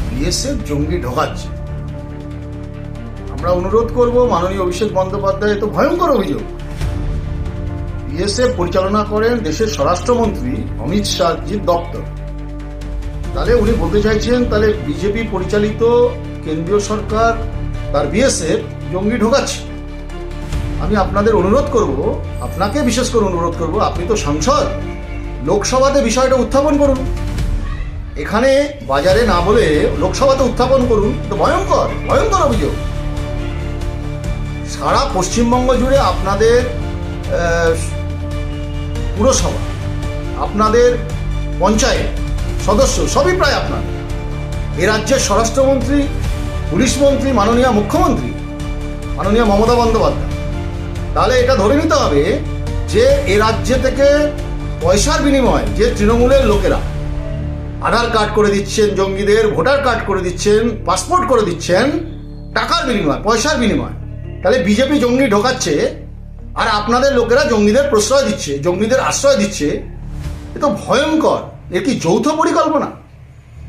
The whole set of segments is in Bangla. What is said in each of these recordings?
বিএসএফ জঙ্গি ঢোকাচ্ছে। আমরা অনুরোধ করব, মাননীয় অভিষেক বন্দ্যোপাধ্যায়, তো ভয়ঙ্কর অভিযোগ। বিএসএফ পরিচালনা করেন দেশের স্বরাষ্ট্রমন্ত্রী অমিত শাহজির দপ্তর। তাহলে উনি বলতে চাইছেন তাহলে বিজেপি পরিচালিত কেন্দ্রীয় সরকার তার বিএসএফ জঙ্গি ঢোকাচ্ছে। আমি আপনাদের অনুরোধ করব, আপনাকে বিশেষ করে অনুরোধ করব, আপনি তো সাংসদ, লোকসভাতে বিষয়টা উত্থাপন করুন। এখানে বাজারে না বলে লোকসভাতে উত্থাপন করুন। তো ভয়ঙ্কর ভয়ঙ্কর অভিযোগ। সারা পশ্চিমবঙ্গ জুড়ে আপনাদের পুরসভা, আপনাদের পঞ্চায়েত সদস্য সবই প্রায় আপনার। এ রাজ্যের স্বরাষ্ট্রমন্ত্রী, পুলিশ মন্ত্রী, মাননীয় মুখ্যমন্ত্রী মাননীয় মমতা বন্দ্যোপাধ্যায়। তাহলে এটা ধরে নিতে হবে যে এ রাজ্যে থেকে পয়সার বিনিময়ে যে তৃণমূলের লোকেরা আধার কার্ড করে দিচ্ছেন জঙ্গিদের, ভোটার কার্ড করে দিচ্ছেন, পাসপোর্ট করে দিচ্ছেন, টাকার বিনিময়, পয়সার বিনিময়। তাহলে বিজেপি জঙ্গি ঢোকাচ্ছে আর আপনাদের লোকেরা জঙ্গিদের প্রশ্রয় দিচ্ছে, জঙ্গিদের আশ্রয় দিচ্ছে। এ তো ভয়ঙ্কর। এ কি যৌথ পরিকল্পনা?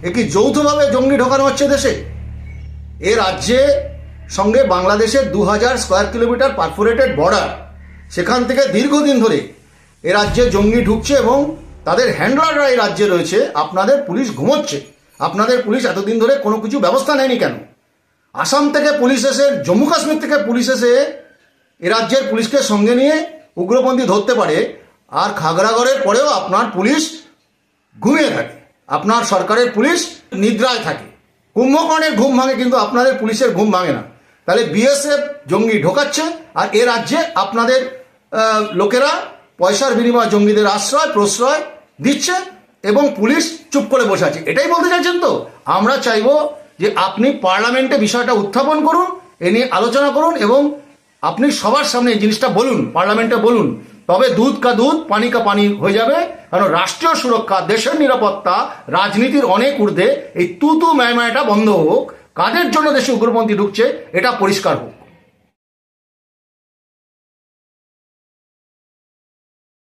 এ কি যৌথভাবে জঙ্গি ঢোকানো হচ্ছে দেশে? এ রাজ্যে সঙ্গে বাংলাদেশের 2000 স্কোয়ার কিলোমিটার পারফোরেটেড বর্ডার, সেখান থেকে দীর্ঘদিন ধরে এ রাজ্যে জঙ্গি ঢুকছে এবং তাদের হ্যান্ডলাররা এই রাজ্যে রয়েছে। আপনাদের পুলিশ ঘুমোচ্ছে। আপনাদের পুলিশ এতদিন ধরে কোনো কিছু ব্যবস্থা নেয়নি কেন? আসাম থেকে পুলিশ এসে, জম্মু কাশ্মীর থেকে পুলিশ এসে এ রাজ্যের পুলিশকে সঙ্গে নিয়ে উগ্রপন্থী ধরতে পারে, আর খাগড়াগড়ের পরেও আপনার পুলিশ ঘুমিয়ে থাকে, আপনার সরকারের পুলিশ নিদ্রায় থাকে। কুম্ভকর্ণের ঘুম ভাঙে কিন্তু আপনাদের পুলিশের ঘুম ভাঙে না। তাহলে বিএসএফ জঙ্গি ঢোকাচ্ছে আর এ রাজ্যে আপনাদের লোকেরা পয়সার বিনিময়ে জঙ্গিদের আশ্রয় প্রশ্রয় দিচ্ছে এবং পুলিশ চুপ করে বসে আছে। এটাই বলতে চাইছেন তো? আমরা চাইবো যে আপনি পার্লামেন্টে বিষয়টা উত্থাপন করুন, এ নিয়ে আলোচনা করুন এবং আপনি সবার সামনে এই জিনিসটা বলুন, পার্লামেন্টে বলুন। তবে দুধ কা দুধ পানি কা পানি হয়ে যাবে। কারণ রাষ্ট্রীয় সুরক্ষা, দেশের নিরাপত্তা রাজনীতির অনেক ঊর্ধ্বে। এই তুতু ম্যায়টা বন্ধ হোক। কাদের জন্য দেশে উগ্রপন্থী ঢুকছে এটা পরিষ্কার হোক।